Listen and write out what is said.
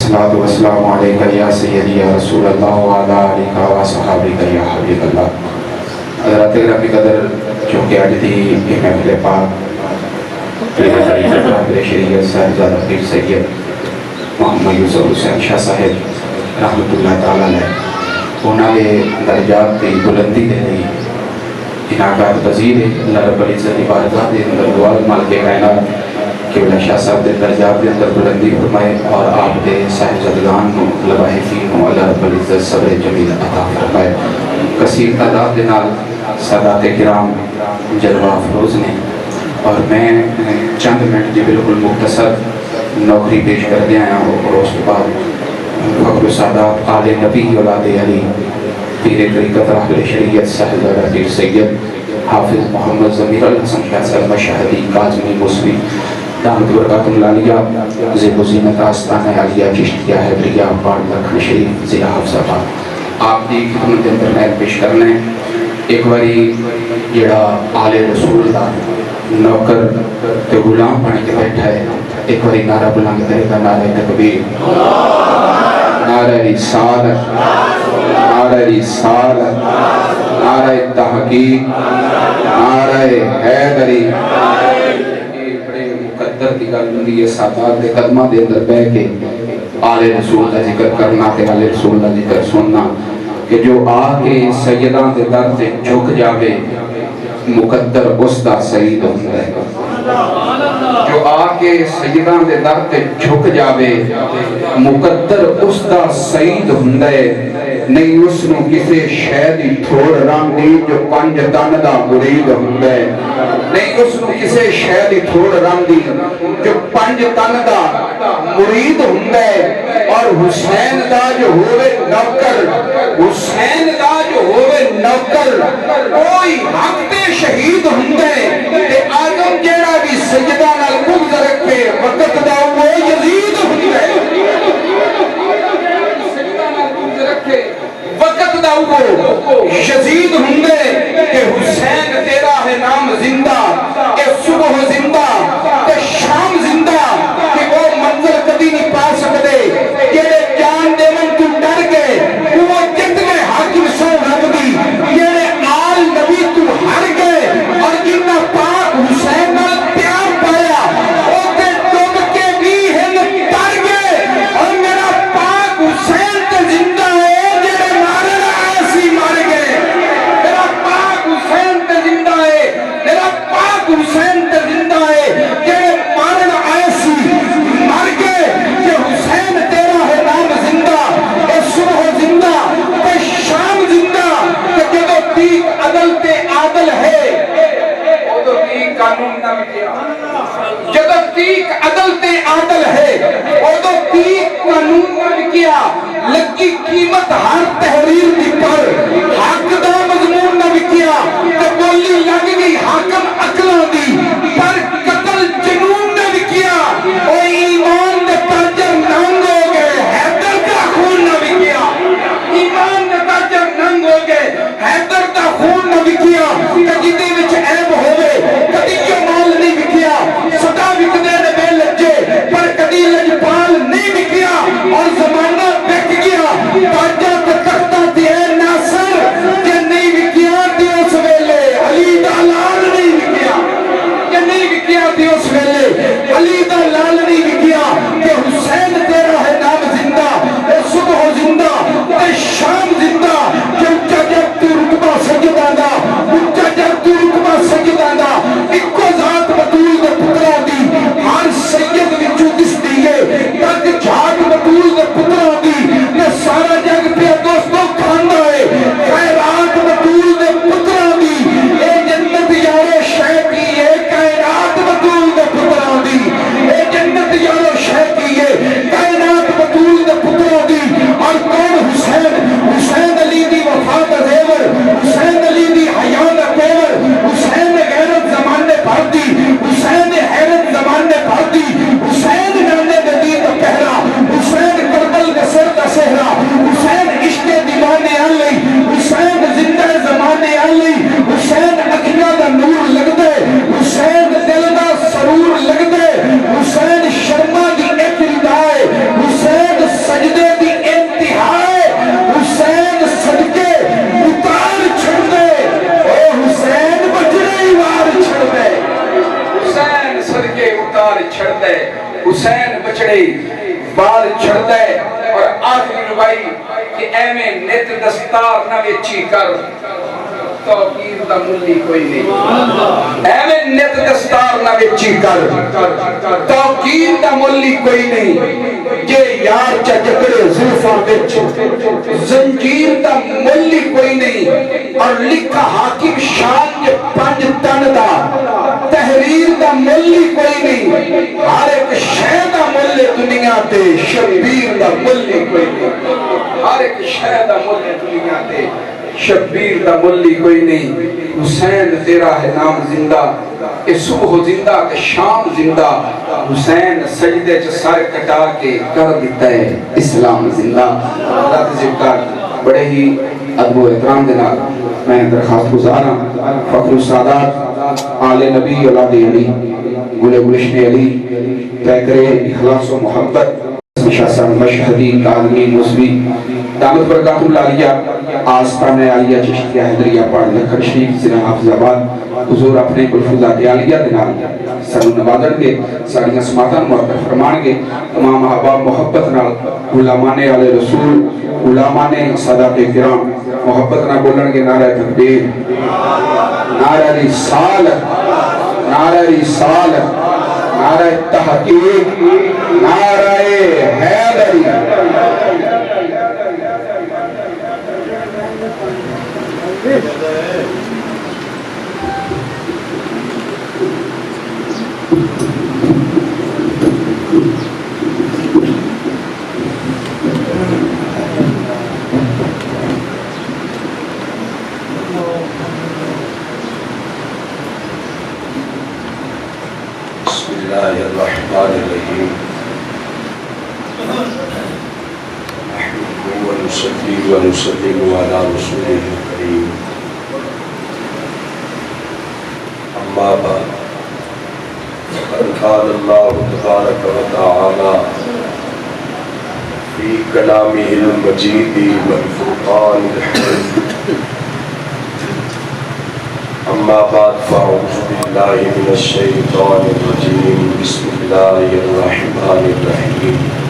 الصلاۃ والسلام علیکہ یا سیدی یا رسول اللہ وعلی آلہ و صحابہ یا حبیب اللہ. حضرات گرامی قدر، چونکہ آج دی یہ محفل پاک شریعت صاحبزادہ پیر سید محمد یوسف حسین شاہ صاحب رحمت اللہ تعالیٰ علیہ انہوں نے درجات کی بلندی دے رہی انعقاد پذیر ہے. اللہ رب العزت کی بارگاہ دے اندر دعا مالک کائنات کہ اللہ شاہ صاحب دے درجات دے اندر بلندی فرمائے اور آپ دے صاحبزادگان کو لواحقین کو اللہ رب العزت صبر جمیل عطا فرمائے. کثیر تعداد دے نال سادات کرام جلوہ افروز نے اور میں چند منٹ جی بالکل مختصر نوکری پیش کر دیا ہوں اور اس کے بعد فخر سادات آل نبی اولاد علی پیر طریقت راہبر شریعت صاحبزادہ پیر سید حافظ محمد ضمیر الحسن شاہ صاحب مشہدی کاظمی موسوی دامت برکات العالیہ زیب و زینت آستانہ عالیہ چشتیہ حیدریہ پاک لکھن شریف ضلع حفظ آباد. آپ دی خدمت اندر میں پیش کرنے ایک باری جڑا آل رسول دا نوکر تے غلام بن کے بیٹھا ہے ایک باری نعرہ بلند کرے گا نعرہ تکبیر، نعرہ رسالت، نعرہ رسالت، نعرہ تحقیق، نعرہ حیدری. بڑے مقدر کی گل ہوندی ہے سادات دے قدماں دے اندر بیٹھ کے آل رسول کا ذکر کرنا تے آل رسول کا ذکر سننا کہ جو آ کے سیداں دے در تے جھک جاوے مقدر اس دا سعید ہوندا ہے. جو آ کے سیداں دے در تے جھک جاوے مقدر اس دا سعید ہوندا ہے. نہیں اس نو کسے شے دی تھوڑ رنگ دی جو پنج تن دا مرید ہوندا ہے. نہیں اس نو کسے شے دی تھوڑ رنگ دی جو پنج تن دا مرید ہوندا ہے. اور حسین دا جو ہوئے نوکر، حسین دا جو ہوئے نوکر کوئی حق تے شہید ہوندا ہے. تے آدم جیڑا بھی سجدہ نال بغض رکھے وقت دا وہ یزید ہوندا ہے. وقت دا وہ یزید ہوندا ہے کہ حسین تیرا ہے نام زندہ کہ صبح زندہ کہ شام زندہ کہ وہ منزل کبھی نہیں پا سکتے جیڑے جان دیون تو ڈر گئے وہ جت گئے حاکم سو رب دی جیڑے آل نبی تو ہر گئے اور جنہ پاک حسین نال پیار پایا وہ تے ڈوب کے بھی ہن تر گئے. اور میرا پاک حسین تے زندہ ہے جیڑے مارن آئے سی مر گئے. میرا پاک حسین تے زندہ ہے، میرا پاک حسین تے زندہ ہے جیڑے مارن آئے سی مر گئے. کہ حسین تیرا ہے نام زندہ اے صبح زندہ اے شام زندہ کہ جدو تیک عدل تے عادل ہے جدو تیک قانون نہ مٹیا، جدو تیک عدل تے عادل ہے جدو تیک قانون نہ مٹیا. لگی قیمت ہر تحریر دی پر حق دا مضمون نہ مٹیا کہ بولی لگ گئی حاکم عقلاں دی پر قتل جنون نہ مٹیا. او ایمان دے تاجر ننگ ہو گئے حیدر دا خون نہ مٹیا. ایمان دے تاجر ننگ ہو گئے حیدر دا خون نہ مٹیا. کدی دے وچ عیب ہوے کدی جمال نہیں مٹیا. سدا وکدے نے بے لجے پر کدی لجپال نہیں مٹیا. اور زمانہ بک گیا تاجاں تے تختاں دی چڑے بال چھڑتا ہے اور آخری ربائی کہ اے میں نت دستار نہ ویچی کر توقیر دا ملی کوئی نہیں اے میں نت دستار نہ ویچی کر توقیر دا ملی کوئی نہیں جے یار چا جکڑے زلفاں وچ زنجیر دا ملی کوئی نہیں اور لکھا حاکم شان کے 5 تن دا تحریر دا ملی کوئی نہیں ہر ایک شے دا ملی دنیا تے شبیر دا ملی کوئی نہیں ہر ایک شے دا ملی دنیا تے شبیر دا ملی کوئی نہیں حسین تیرا ہے نام زندہ کہ صبح زندہ کہ شام زندہ حسین سجدے چ سر کٹا کے کر دیتا ہے اسلام زندہ اللہ ذکر بڑے ہی ادب و احترام دینا میں درخواست گزارا فخر السادات آل نبی اولاد علی گل گلشن علی پیکرے اخلاص و محبت شاہ مشہدی عالمی نصبی دامت برکات اللہ علیہ آستان عالیہ چشتیہ حیدریہ پاڑ لکھن شریف ضلع حافظ آباد حضور اپنے گلفوزات عالیہ دنال سنو نوادن کے ساڑیاں سماعتاں مرتب فرمان کے تمام احباب محبت نال علماء علی رسول علماء صداق کرام محبت نہ بولن کے نعرہ تکبیر نعرہ رسالت نعرہ رسالت نعرہ تحقیق نعرہ حیدری بسم اللہ الرحمن الرحیم نحمده ونصلي ونسلم على رسوله الكريم اما بعد فقد قال الله تبارك وتعالى في كلامه المجيد والفرقان الحميد اما بعد فاعوذ بالله من الشيطان الرجيم بسم الله الرحمن الرحيم